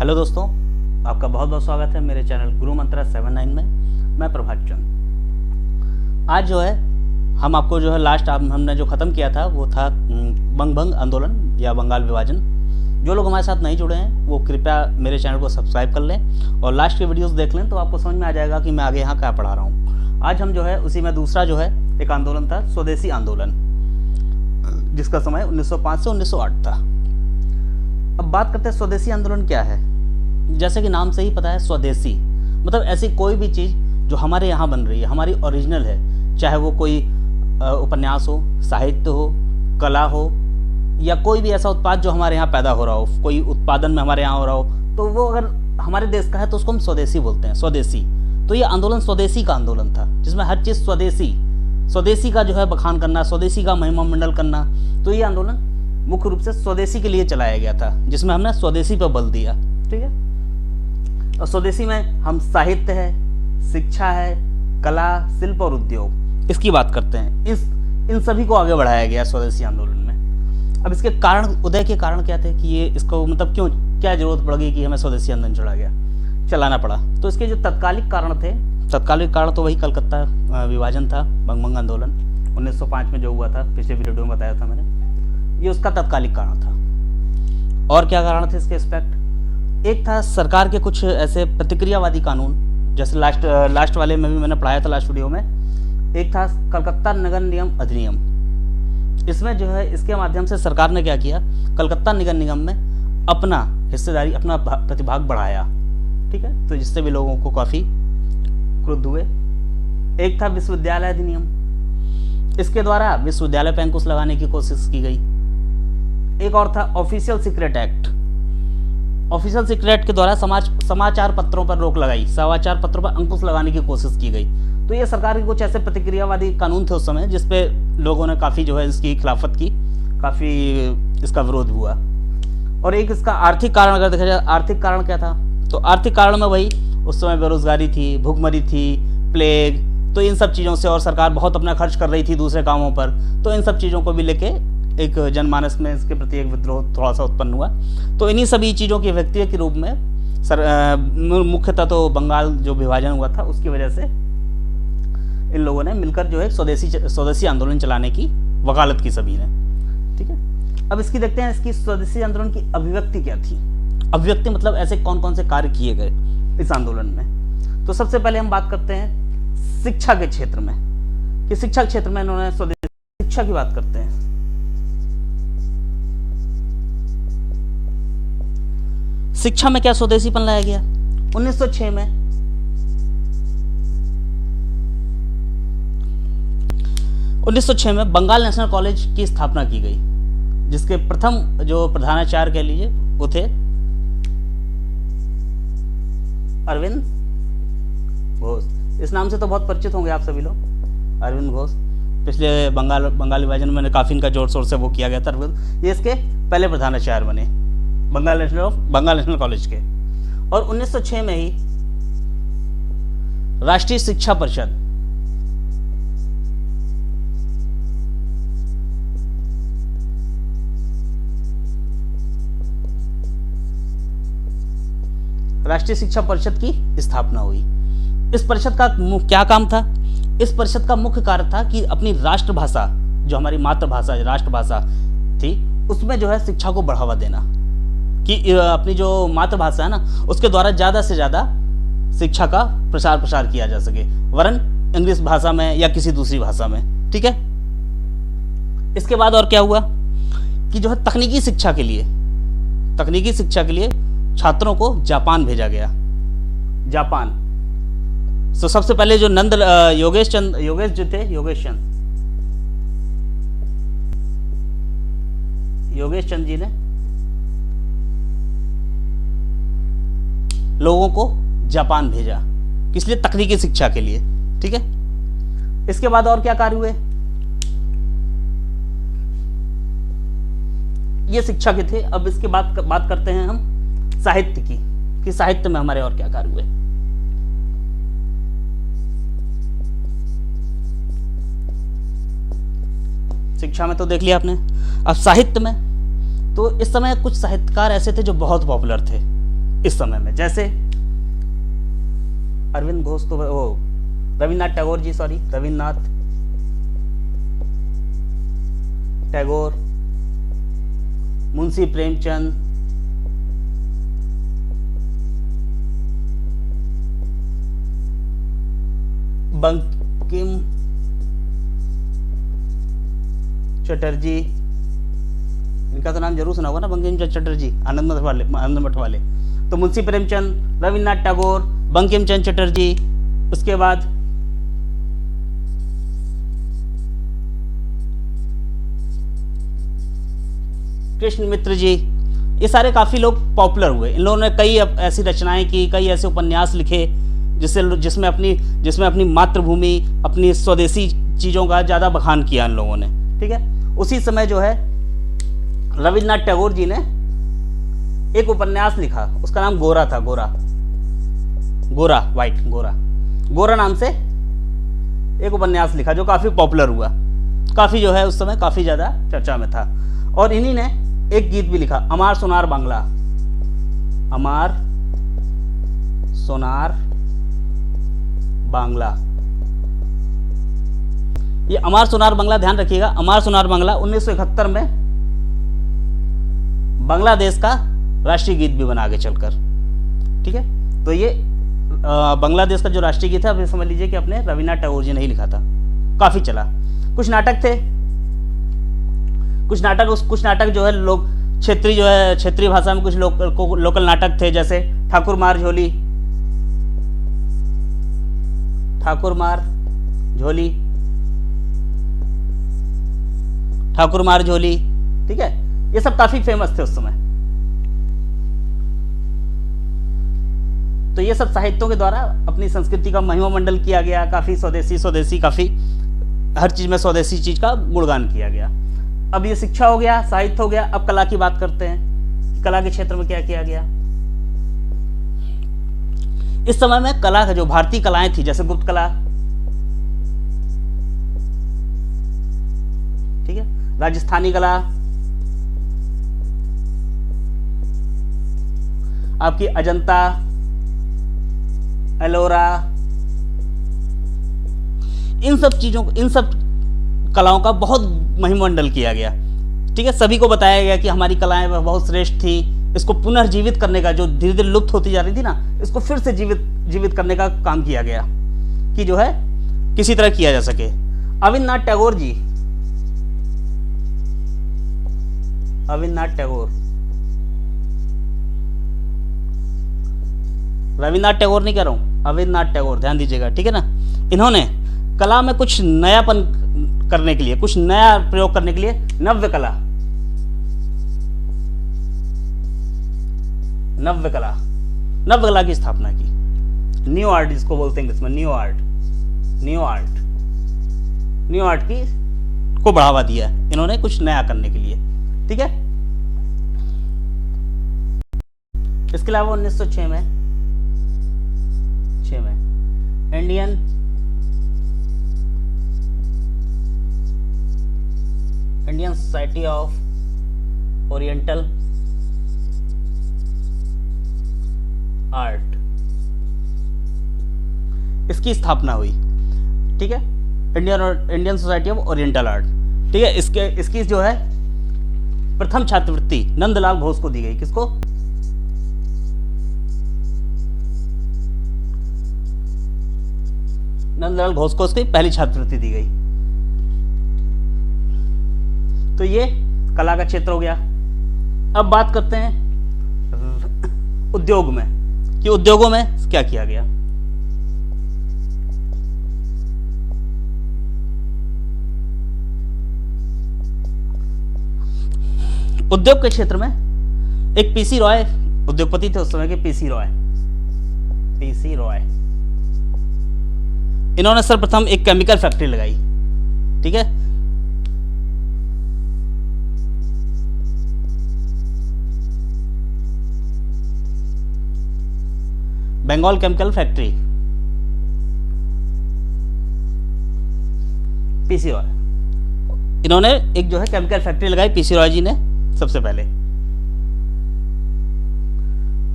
Hello दोस्तों, आपका बहुत बहुत स्वागत है मेरे चैनल गुरु मंत्रा 79 में। मैं प्रभात चंद। आज जो है हम आपको जो है लास्ट हमने जो ख़त्म किया था वो था बंग भंग आंदोलन या बंगाल विभाजन। जो लोग हमारे साथ नहीं जुड़े हैं वो कृपया मेरे चैनल को सब्सक्राइब कर लें और लास्ट के वीडियोस देख लें, तो आपको समझ में आ जाएगा कि मैं आगे यहाँ क्या पढ़ा रहा हूँ। आज हम जो है उसी में दूसरा जो है एक आंदोलन था, स्वदेशी आंदोलन, जिसका समय 1905 से 1908 था। अब बात करते हैं स्वदेशी आंदोलन क्या है। जैसे कि नाम से ही पता है, स्वदेशी मतलब ऐसी कोई भी चीज़ जो हमारे यहाँ बन रही है, हमारी ओरिजिनल है, चाहे वो कोई उपन्यास हो, साहित्य हो, कला हो, या कोई भी ऐसा उत्पाद जो हमारे यहाँ पैदा हो रहा हो, कोई उत्पादन में हमारे यहाँ हो रहा हो, तो वो अगर हमारे देश का है तो उसको हम स्वदेशी बोलते हैं, स्वदेशी। तो ये आंदोलन स्वदेशी का आंदोलन था, जिसमें हर चीज़ स्वदेशी का जो है बखान करना, स्वदेशी का महिमा मंडल करना। तो ये आंदोलन मुख्य रूप से स्वदेशी के लिए चलाया गया था, जिसमें हमने स्वदेशी पर बल दिया। ठीक है, और स्वदेशी में हम साहित्य है, शिक्षा है, कला, शिल्प और उद्योग, इसकी बात करते हैं। इन सभी को आगे बढ़ाया गया स्वदेशी आंदोलन में। अब इसके कारण, उदय के कारण क्या थे कि ये इसको मतलब क्या जरूरत पड़ गई कि हमें स्वदेशी आंदोलन चलाना पड़ा। तो इसके जो तत्कालिक कारण तो वही कलकत्ता विभाजन था, बंग आंदोलन 1905 में जो हुआ था, पिछले वीडियो में बताया था मैंने, ये उसका तत्कालिक कारण था। और क्या कारण थे इसके एस्पेक्ट? एक था सरकार के कुछ ऐसे प्रतिक्रियावादी कानून, जैसे लास्ट वाले में भी मैंने पढ़ाया था, लास्ट वीडियो में। एक था कलकत्ता नगर निगम अधिनियम। इसमें जो है इसके माध्यम से सरकार ने क्या किया, कलकत्ता नगर निगम में अपना हिस्सेदारी, अपना प्रतिभाग बढ़ाया। ठीक है, तो जिससे भी लोगों को काफ़ी क्रुद्ध हुए। एक था विश्वविद्यालय अधिनियम। इसके द्वारा विश्वविद्यालय पर अंकुश लगाने की कोशिश की गई। एक और था official secret act. Official secret के द्वारा समाचार पत्रों पर रोक लगाई, समाचार पत्रों पर अंकुश लगाने की कोशिश की गई। तो ये सरकार के कुछ ऐसे प्रतिक्रियावादी कानून थे उस समय, जिसपे लोगों ने काफ़ी जो है इसकी खिलाफत की, काफ़ी इसका विरोध हुआ। और एक इसका आर्थिक कारण अगर देखा जाए, आर्थिक कारण क्या था, तो आर्थिक कारण में वही उस समय बेरोजगारी थी, भुखमरी थी, प्लेग, तो इन सब चीज़ों से, और सरकार बहुत अपना खर्च कर रही थी दूसरे कामों पर, तो इन सब चीज़ों को भी लेके एक जनमानस में इसके प्रति एक विद्रोह थोड़ा सा उत्पन्न हुआ। तो इन्हीं सभी चीज़ों के व्यक्ति के रूप में मुख्यतः तो बंगाल जो विभाजन हुआ था उसकी वजह से इन लोगों ने मिलकर जो है स्वदेशी आंदोलन चलाने की वकालत की सभी ने। ठीक है, अब इसकी देखते हैं, इसकी स्वदेशी आंदोलन की अभिव्यक्ति क्या थी। अभिव्यक्ति मतलब ऐसे कौन कौन से कार्य किए गए इस आंदोलन में। तो सबसे पहले हम बात करते हैं शिक्षा के क्षेत्र में, कि शिक्षा के क्षेत्र में इन्होंने स्वदेशी शिक्षा की बात करते हैं। शिक्षा में क्या स्वदेशीपन लाया गया 1906 में। 1906 में बंगाल नेशनल कॉलेज की स्थापना की गई, जिसके प्रथम जो प्रधानाचार्य कह लीजिए वो थे अरविंद घोष। इस नाम से तो बहुत परिचित होंगे आप सभी लोग, अरविंद घोष। पिछले बंगाल विभाजन में मैंने काफ़ी इनका जोर शोर से वो किया गया था। अरविंद ये इसके पहले प्रधानाचार्य बने बंगाल नेशनल कॉलेज के। और 1906 में ही राष्ट्रीय शिक्षा परिषद, की स्थापना हुई। इस परिषद का क्या काम था? इस परिषद का मुख्य कार्य था कि अपनी राष्ट्रभाषा, जो हमारी मातृभाषा राष्ट्रभाषा थी, उसमें जो है शिक्षा को बढ़ावा देना, कि अपनी जो मातृभाषा है ना उसके द्वारा ज़्यादा से ज़्यादा शिक्षा का प्रसार किया जा सके, वरन इंग्लिश भाषा में या किसी दूसरी भाषा में। ठीक है, इसके बाद और क्या हुआ कि जो है तकनीकी शिक्षा के लिए छात्रों को जापान भेजा गया। जापान। तो सबसे पहले जो योगेश चंद जी ने लोगों को जापान भेजा, किस लिए? तकनीकी शिक्षा के लिए। ठीक है, इसके बाद और क्या कार्य हुए? ये शिक्षा के थे। अब इसके बाद बात करते हैं हम साहित्य की, कि साहित्य में हमारे और क्या कार्य हुए। शिक्षा में तो देख लिया आपने। अब साहित्य में तो इस समय कुछ साहित्यकार ऐसे थे जो बहुत पॉपुलर थे, इस समय में, जैसे अरविंद घोष तो वो रविन्द्रनाथ टैगोर जी, सॉरी रविन्द्रनाथ टैगोर, मुंशी प्रेमचंद, बंकिम चटर्जी, इनका तो नाम जरूर सुना होगा ना, बंकिम चटर्जी, आनंद मठ वाले। तो मुंशी प्रेमचंद, रविन्द्रनाथ टैगोर, बंकिम चंद्र चटर्जी, उसके बाद कृष्ण मित्र जी, ये सारे काफी लोग पॉपुलर हुए। इन लोगों ने कई ऐसी रचनाएं की, कई ऐसे उपन्यास लिखे जिसमें अपनी मातृभूमि, अपनी स्वदेशी चीजों का ज्यादा बखान किया इन लोगों ने। ठीक है, उसी समय जो है रविन्द्रनाथ टैगोर जी ने एक उपन्यास लिखा, उसका नाम गोरा था, गोरा नाम से एक उपन्यास लिखा जो काफी पॉपुलर हुआ, काफी जो है उस समय काफी ज्यादा चर्चा में था। और इन्हीं ने एक गीत भी लिखा, अमार सोनार बांग्ला, अमार सोनार बांग्ला। ये अमार सोनार बांग्ला ध्यान रखिएगा, अमार सोनार बांग्ला 1971 में बांग्लादेश का राष्ट्रीय गीत भी बना आगे चलकर। ठीक है, तो ये बांग्लादेश का जो राष्ट्रीय गीत है, अब समझ लीजिए कि अपने रविन्द्रनाथ टैगोर जी ने ही लिखा था, काफी चला। कुछ नाटक थे, कुछ नाटक जो है लोग क्षेत्रीय भाषा में कुछ लोकल नाटक थे, जैसे ठाकुर मार झोली, ठीक है, ये सब काफी फेमस थे उस समय। तो ये सब साहित्यों के द्वारा अपनी संस्कृति का महिमा मंडल किया गया, काफी स्वदेशी, काफी हर चीज में स्वदेशी चीज का गुणगान किया गया। अब ये शिक्षा हो गया, साहित्य हो गया, अब कला की बात करते हैं, कला के क्षेत्र में क्या किया गया। इस समय में कला का जो भारतीय कलाएं थी, जैसे गुप्त कला, ठीक है, राजस्थानी कला, आपकी अजंता, एलोरा, इन सब कलाओं का बहुत महिमंडल किया गया। ठीक है, सभी को बताया गया कि हमारी कलाएं बहुत श्रेष्ठ थी, इसको पुनर्जीवित करने का, जो धीरे धीरे लुप्त होती जा रही थी ना, इसको फिर से जीवित करने का काम किया गया कि जो है किसी तरह किया जा सके। रविन्द्रनाथ टैगोर नहीं कह रहा हूं, रविन्द्रनाथ टैगोर, ध्यान दीजिएगा, ठीक है ना। इन्होंने कला में कुछ नयापन करने के लिए, कुछ नया प्रयोग करने के लिए नव्य कला की स्थापना की। न्यू आर्ट जिसको बोलते हैं इंग्लिश में, न्यू आर्ट की को बढ़ावा दिया इन्होंने कुछ नया करने के लिए। ठीक है, इसके अलावा 1906 में Indian society of oriental art, इसकी स्थापना हुई। ठीक है, Indian society of oriental art. ठीक है, इसकी जो है प्रथम छात्रवृत्ति नंदलाल घोष को दी गई। किसको? नंदलाल घोष को उसकी पहली छात्रवृत्ति दी गई। तो ये कला का क्षेत्र हो गया। अब बात करते हैं उद्योग में, कि उद्योगों में क्या किया गया। उद्योग के क्षेत्र में एक पीसी रॉय उद्योगपति थे उस समय के, पीसी रॉय। इन्होंने सर्वप्रथम एक केमिकल फैक्ट्री लगाई। ठीक है, Bengal chemical factory, PC Roy. इन्होंने एक जो है केमिकल फैक्ट्री लगाई, पीसी रॉय जी ने सबसे पहले।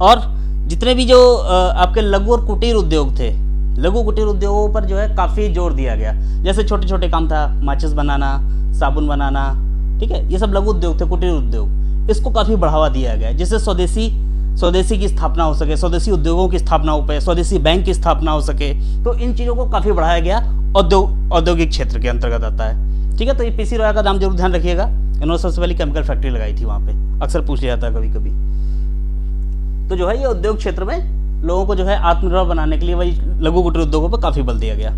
और जितने भी जो आपके लघु और कुटीर उद्योग थे, लघु कुटीर उद्योगों पर जो है काफ़ी जोर दिया गया। जैसे छोटे छोटे काम था, माचिस बनाना, साबुन बनाना, ठीक है, ये सब लघु उद्योग थे, कुटीर उद्योग, इसको काफ़ी बढ़ावा दिया गया, जिससे स्वदेशी की स्थापना हो सके, स्वदेशी उद्योगों की स्थापना हो पाए, स्वदेशी बैंक की स्थापना हो सके। तो इन चीज़ों को काफ़ी बढ़ाया गया, औद्योगिक क्षेत्र के अंतर्गत आता है। ठीक है, तो ये पीसी रॉय का नाम जरूर ध्यान रखिएगा। इन्होंने सबसे पहले केमिकल फैक्ट्री लगाई थी वहाँ पे, अक्सर पूछ लिया जाता है कभी कभी। तो जो है ये उद्योग क्षेत्र में लोगों को जो है आत्मनिर्भर बनाने के लिए वही लघु कुटीर उद्योगों पर काफ़ी बल दिया गया।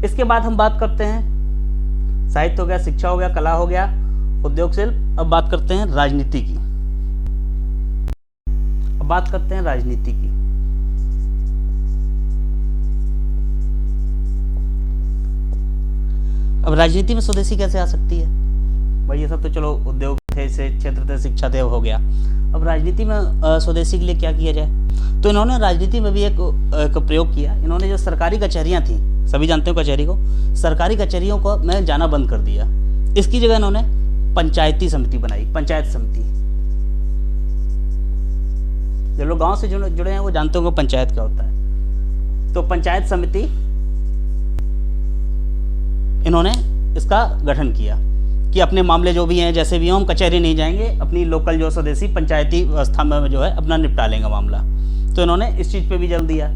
इसके बाद हम बात करते हैं, साहित्य हो गया, शिक्षा हो गया, कला हो गया, उद्योग शिल्प। अब बात करते हैं राजनीति की। अब बात करते हैं राजनीति की। अब राजनीति में स्वदेशी कैसे आ सकती है भाई? ये सब तो चलो उद्योग थे, से क्षेत्र थे, शिक्षा थे, हो गया। अब राजनीति में स्वदेशी के लिए क्या किया जाए? तो इन्होंने राजनीति में भी एक प्रयोग किया। इन्होंने जो सरकारी कचहरियां थी, सभी जानते हो कचहरी को, सरकारी कचहरियों को में जाना बंद कर दिया। इसकी जगह इन्होंने पंचायती समिति बनाई, पंचायत समिति। जो लोग गांव से जुड़े हैं वो जानते होंगे पंचायत क्या होता है। तो पंचायत समिति इन्होंने इसका गठन किया कि अपने मामले जो भी हैं, जैसे भी हों, हम कचहरी नहीं जाएंगे, अपनी लोकल जो स्वदेशी पंचायती व्यवस्था में जो है अपना निपटा लेंगे मामला। तो इन्होंने इस चीज़ पे भी जोर दिया।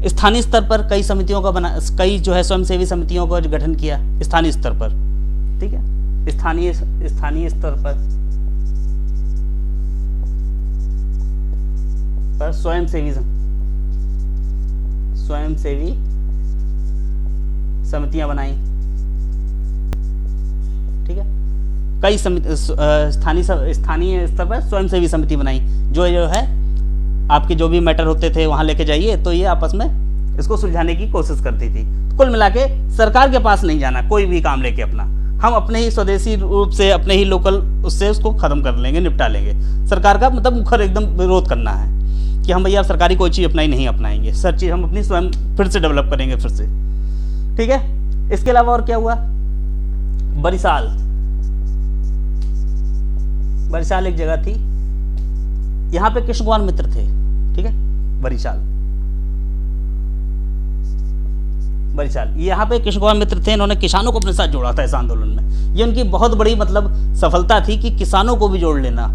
स्थानीय स्तर पर कई समितियों का कई जो है स्वयंसेवी समितियों का गठन किया स्थानीय स्तर पर। ठीक है, स्थानीय स्तर पर स्वयंसेवी समितियां बनाई। ठीक है, कई स्थानीय स्तर पर स्वयंसेवी समिति बनाई, जो है आपके जो भी मैटर होते थे वहां लेके जाइए, तो ये आपस में इसको सुलझाने की कोशिश करती थी। कुल मिला के सरकार के पास नहीं जाना कोई भी काम लेके अपना, हम अपने ही स्वदेशी रूप से, अपने ही लोकल उससे उसको खत्म कर लेंगे, निपटा लेंगे। सरकार का मतलब मुखर एकदम विरोध करना है कि हम भैया सरकारी कोई चीज़ नहीं अपनाएंगे, सर चीज़ हम अपनी स्वयं फिर से डेवलप करेंगे फिर से। ठीक है, इसके अलावा और क्या हुआ? बरिशाल एक जगह थी, यहाँ पे कृष्ण कुमार मित्र थे। ठीक है, बरिशाल यहाँ पे कृष्ण कुमार मित्र थे। इन्होंने किसानों को अपने साथ जोड़ा था इस आंदोलन में। ये उनकी बहुत बड़ी मतलब सफलता थी कि किसानों को भी जोड़ लेना।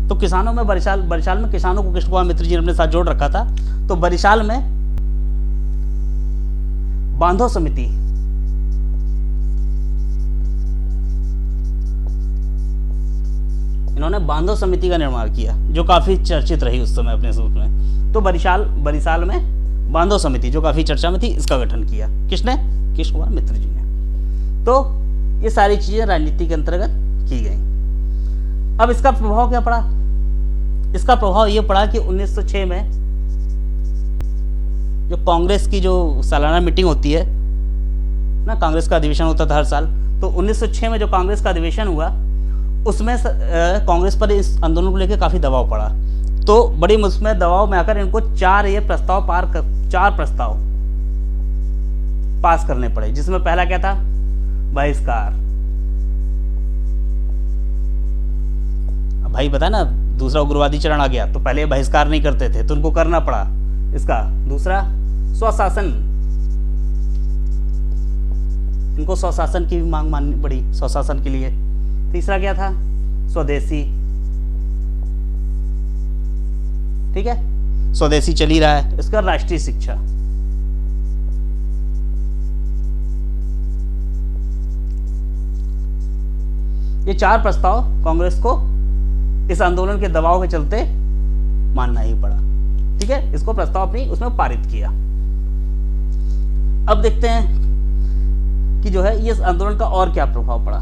तो किसानों में बरिशाल में किसानों को कृष्ण कुमार मित्र जी ने अपने साथ जोड़ रखा था। तो बरिशाल में बांधो समिति, इन्होंने बांधो समिति का निर्माण किया, जो काफी चर्चित रही उस समय अपने रूप में। तो बरिशाल में बांधो समिति जो काफी चर्चा में थी, इसका गठन किया किसने? कृष्ण कुमार मित्र जी ने। तो ये सारी चीजें राजनीति के अंतर्गत की गई। अब इसका प्रभाव क्या पड़ा? इसका प्रभाव ये पड़ा कि 1906 में जो कांग्रेस की जो सालाना मीटिंग होती है ना, कांग्रेस का अधिवेशन होता था हर साल, तो 1906 में जो कांग्रेस का अधिवेशन हुआ उसमें कांग्रेस पर इस आंदोलन को लेकर काफी दबाव पड़ा। तो बड़ी उसमें दबाव में आकर इनको चार प्रस्ताव पास करने पड़े, जिसमें पहला क्या था? बहिष्कार। भाई बता ना, दूसरा उग्रवादी चरण आ गया, तो पहले बहिष्कार नहीं करते थे तो उनको करना पड़ा इसका। दूसरा स्वशासन, इनको स्वशासन की भी मांग माननी पड़ी, स्वशासन के लिए। तीसरा क्या था? स्वदेशी। ठीक है, स्वदेशी चल ही रहा है। इसका राष्ट्रीय शिक्षा, ये चार प्रस्ताव कांग्रेस को इस आंदोलन के दबाव के चलते मानना ही पड़ा। ठीक है, इसको प्रस्ताव अपनी उसमें पारित किया। अब देखते हैं कि जो है ये आंदोलन का और क्या प्रभाव पड़ा।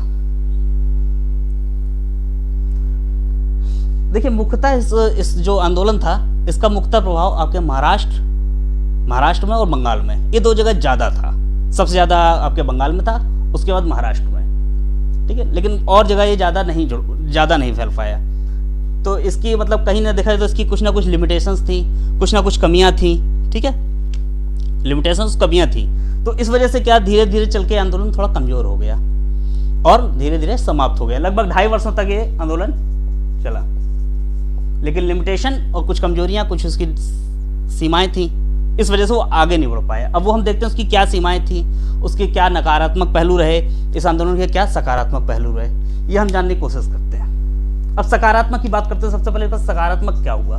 देखिए, मुख्यतः इस जो आंदोलन था, इसका मुख्यतः प्रभाव आपके महाराष्ट्र में और बंगाल में, ये दो जगह ज्यादा था। सबसे ज्यादा आपके बंगाल में था, उसके बाद महाराष्ट्र में। ठीक है, लेकिन और जगह ये ज्यादा नहीं फैल पाया। तो इसकी मतलब कहीं ना देखा जाए तो इसकी कुछ ना कुछ लिमिटेशंस थी, कुछ ना कुछ कमियां थी। ठीक है, लिमिटेशंस, कमियां थी। तो इस वजह से क्या धीरे धीरे चल के आंदोलन थोड़ा कमजोर हो गया और धीरे धीरे समाप्त हो गया। लगभग 2.5 वर्षों तक ये आंदोलन चला, लेकिन लिमिटेशन और कुछ कमजोरियां, कुछ उसकी सीमाएं थी, इस वजह से वो आगे नहीं बढ़ पाया। अब वो हम देखते हैं उसकी क्या सीमाएं थी, उसके क्या नकारात्मक पहलू रहे, इस आंदोलन के क्या सकारात्मक पहलू रहे, ये हम जानने की कोशिश करते हैं। अब सकारात्मक की बात करते हैं। सबसे पहले सकारात्मक क्या हुआ?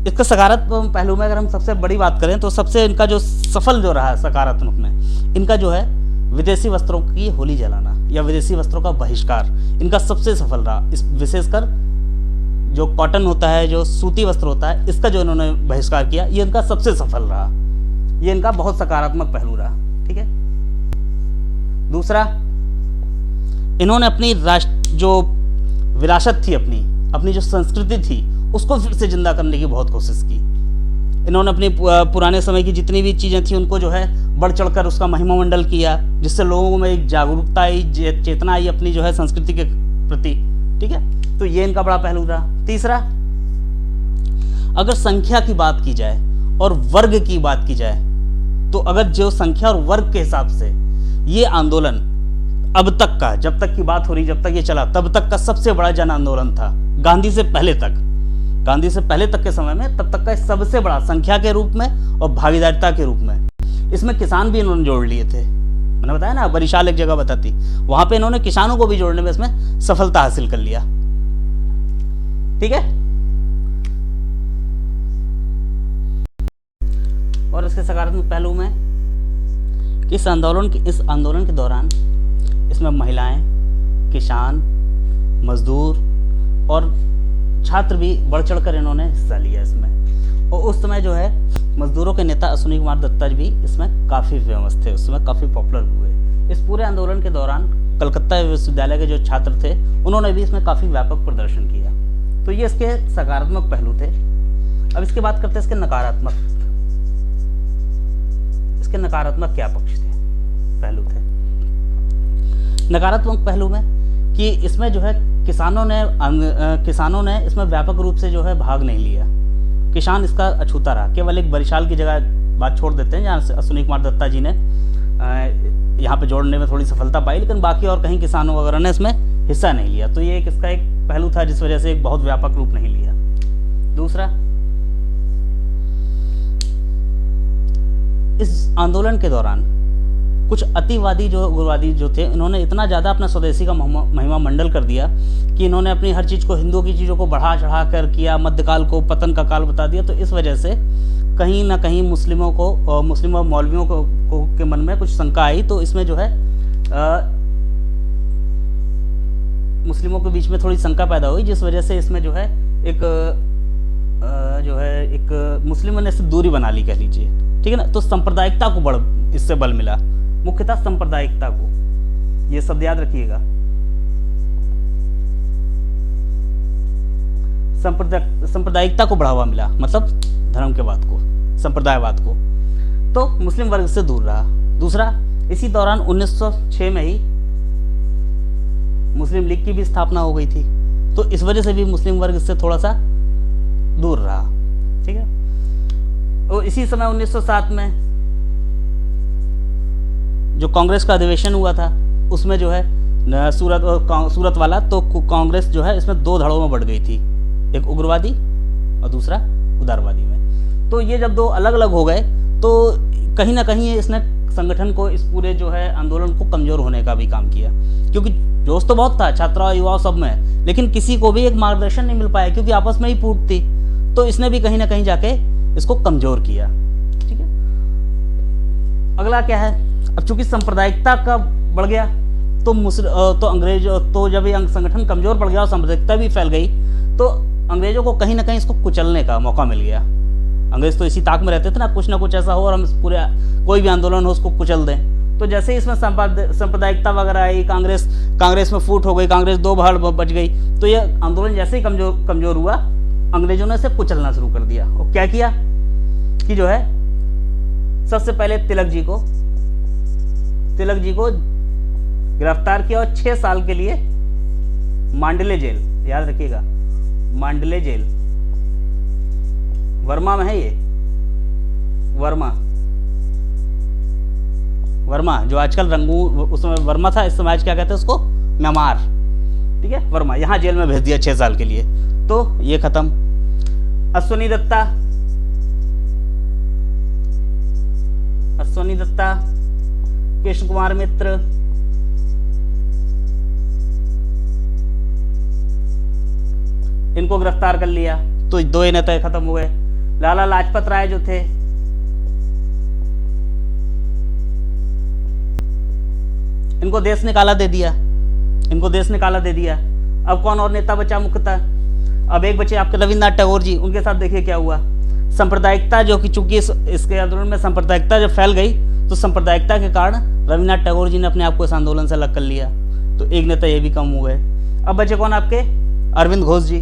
इसका सकारात्मक पहलू में अगर हम सबसे बड़ी बात करें तो सबसे इनका जो सफल जो रहा सकारात्मक में, इनका जो है विदेशी वस्त्रों की होली जलाना या विदेशी वस्त्रों का बहिष्कार इनका सबसे सफल रहा। इस विशेषकर जो कॉटन होता है, जो सूती वस्त्र होता है, इसका जो इन्होंने बहिष्कार किया, ये इनका सबसे सफल रहा। ये इनका बहुत सकारात्मक पहलू रहा। ठीक है। दूसरा, इन्होंने अपनी जो विरासत थी, अपनी जो संस्कृति थी, उसको फिर से जिंदा करने की बहुत कोशिश की। इन्होंने अपनी पुराने समय की जितनी भी चीज़ें थी उनको जो है बढ़ चढ़कर उसका महिमा मंडल किया, जिससे लोगों में एक जागरूकता आई, चेतना आई अपनी जो है संस्कृति के प्रति। ठीक है। तो ये इनका बड़ा पहलू रहा। तीसरा, अगर संख्या की बात की जाए और वर्ग की बात की जाए, तो अगर जो संख्या और वर्ग के हिसाब से ये आंदोलन अब तक का, जब तक की बात हो रही, जब तक ये चला, तब तक का सबसे बड़ा जन आंदोलन था। गांधी से पहले तक के समय में, तब तक का सबसे बड़ा संख्या के रूप में और भागीदारिता के रूप में। इसमें किसान भी इन्होंने जोड़ लिए थे। मैंने बताया ना, बरिशाल एक जगह बताती, वहां पे इन्होंने किसानों को भी जोड़ने में इसमें सफलता हासिल कर लिया। ठीक है। और इसके सकारात्मक पहलू में इस आंदोलन के दौरान इसमें महिलाएं, किसान, मजदूर और छात्र भी बढ़ चढ़कर इन्होंने हिस्सा लिया इसमें। और उस समय जो है मजदूरों के नेता अश्विनी कुमार दत्ता भी इसमें काफ़ी फेमस थे, उस समय काफ़ी पॉपुलर हुए। इस पूरे आंदोलन के दौरान कलकत्ता विश्वविद्यालय के जो छात्र थे उन्होंने भी इसमें काफ़ी व्यापक प्रदर्शन किया। तो ये इसके सकारात्मक पहलू थे। अब इसके बात करते हैं इसके नकारात्मक क्या पक्ष थे, पहलू थे। नकारात्मक पहलू में कि इसमें जो है किसानों ने इसमें व्यापक रूप से जो है भाग नहीं लिया। किसान इसका अछूता रहा। केवल एक बरिशाल की जगह बात छोड़ देते हैं जहाँ से अश्विनी कुमार दत्ता जी ने यहाँ पे जोड़ने में थोड़ी सफलता पाई, लेकिन बाकी और कहीं किसानों वगैरह ने इसमें हिस्सा नहीं लिया। तो ये इसका एक पहलू था जिस वजह से एक बहुत व्यापक रूप नहीं लिया। दूसरा, इस आंदोलन के दौरान कुछ अतिवादी जो उग्रवादी जो थे, इन्होंने इतना ज़्यादा अपना स्वदेशी का महिमा मंडल कर दिया कि इन्होंने अपनी हर चीज़ को, हिंदुओं की चीज़ों को बढ़ा चढ़ा कर किया, मध्यकाल को पतन का काल बता दिया। तो इस वजह से कहीं ना कहीं मुस्लिम और मौलवियों के मन में कुछ शंका आई। तो इसमें जो है मुस्लिमों के बीच में थोड़ी शंका पैदा हुई, जिस वजह से इसमें जो है एक मुस्लिमों ने इससे दूरी बना ली, कह लीजिए। ठीक है ना। तो सांप्रदायिकता को इससे बल मिला, मुख्यतः सांप्रदायिकता को। ये शब्द याद रखिएगा, सांप्रदायिकता को बढ़ावा मिला, मतलब धर्म के बात को, संप्रदायवाद को। तो मुस्लिम वर्ग से दूर रहा। दूसरा, इसी दौरान 1906 में ही मुस्लिम लीग की भी स्थापना हो गई थी, तो इस वजह से भी मुस्लिम वर्ग इससे थोड़ा सा दूर रहा। ठीक है। और इसी समय 1907 में जो कांग्रेस का अधिवेशन हुआ था, उसमें जो है सूरत वाला, तो कांग्रेस जो है इसमें दो धड़ों में बढ़ गई थी, एक उग्रवादी और दूसरा उदारवादी में। तो ये जब दो अलग अलग हो गए तो कहीं ना कहीं इसने संगठन को, इस पूरे जो है आंदोलन को कमजोर होने का भी काम किया, क्योंकि जोश तो बहुत था छात्रों युवाओं सब में, लेकिन किसी को भी एक मार्गदर्शन नहीं मिल पाया क्योंकि आपस में ही फूट थी। तो इसने भी कहीं ना कहीं जाके इसको कमजोर किया। ठीक है। अगला क्या है, अब चूंकि सांप्रदायिकता का बढ़ गया तो अंग्रेज, तो जब ये संगठन कमजोर पड़ गया और सांप्रदायिकता भी फैल गई, तो अंग्रेजों को कहीं ना कहीं इसको कुचलने का मौका मिल गया। अंग्रेज तो इसी ताक में रहते थे ना कुछ ऐसा हो और हम पूरे कोई भी आंदोलन हो उसको कुचल दें। तो जैसे ही इसमें सांप्रदायिकता वगैरह आई, कांग्रेस में फूट हो गई, कांग्रेस दो भाड़ बच गई, तो ये आंदोलन जैसे ही कमजोर हुआ, अंग्रेजों ने इसे कुचलना शुरू कर दिया। और क्या किया कि जो है सबसे पहले तिलक जी को गिरफ्तार किया और 6 साल के लिए मांडले जेल, याद रखिएगा मांडले जेल, वर्मा में है ये, वर्मा जो आजकल रंगून, उस समय वर्मा था, इस समय आज क्या कहते हैं उसको, म्यांमार, ठीक है, वर्मा, यहाँ जेल में भेज दिया 6 साल के लिए। तो ये खत्म। अश्वनी दत्ता, कृष्ण कुमार मित्र, इनको गिरफ्तार कर लिया, तो 2 नेता खत्म हुए। लाला लाजपत राय जो थे, इनको देश निकाला दे दिया। अब कौन और नेता बचा मुख्यतः? अब एक बचे आपके रविन्द्रनाथ टैगोर जी। उनके साथ देखिए क्या हुआ। सांप्रदायिकता जो कि चूंकि इसके आंदोलन में सांप्रदायिकता जब फैल गई, तो सांप्रदायिकता के कारण रविन्द्रनाथ टैगोर जी ने अपने आप को इस आंदोलन से अलग कर लिया। तो एक नेता ये भी कम हुए। अब बचे कौन आपके? अरविंद घोष जी।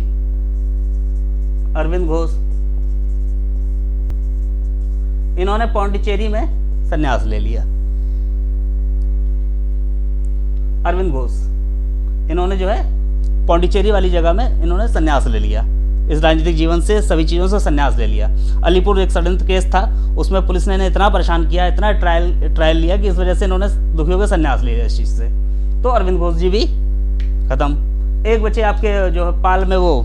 इन्होंने पौंडीचेरी में संन्यास ले लिया। अरविंद घोष, इन्होंने जो है पौंडीचेरी वाली जगह में इन्होंने संन्यास ले लिया। इस राजनीतिक जीवन से, सभी चीज़ों से संन्यास ले लिया। अलीपुर एक षड्यंत्र केस था, उसमें पुलिस ने इतना परेशान किया, इतना ट्रायल लिया कि इस वजह से इन्होंने दुखी होकर संन्यास ले लिया इस चीज़ से। तो अरविंद घोष जी भी खत्म। एक बचे आपके जो पाल में, वो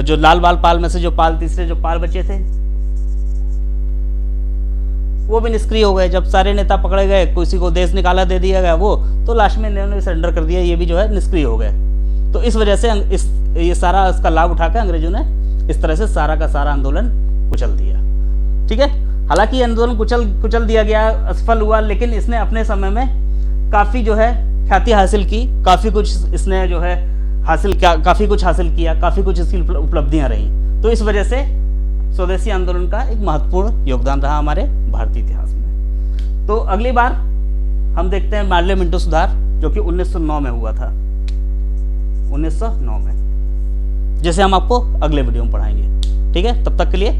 जो लाल बाल पाल में से जो पाल, तीसरे जो पाल बचे थे, वो भी निष्क्रिय हो गए। जब सारे नेता पकड़े गए, किसी को देश निकाला दे दिया गया वो, तो लास्ट में इन्होंने सरेंडर कर दिया, ये भी जो है निष्क्रिय हो गए। तो इस वजह से ये सारा इसका लाभ उठाकर अंग्रेजों ने इस तरह से सारा का सारा आंदोलन कुचल दिया। ठीक है, हालांकि आंदोलन कुचल दिया गया, असफल हुआ, लेकिन इसने अपने समय में काफ़ी जो है ख्याति हासिल की, काफ़ी कुछ इसने जो है काफ़ी कुछ हासिल किया, काफ़ी कुछ इसकी उपलब्धियाँ रहीं। तो इस वजह से स्वदेशी आंदोलन का एक महत्वपूर्ण योगदान रहा हमारे भारतीय इतिहास में। तो अगली बार हम देखते हैं मार्ले मिंटो सुधार, जो कि 1909 में हुआ था, 1909 में, जैसे हम आपको अगले वीडियो में पढ़ाएंगे। ठीक है, तब तक के लिए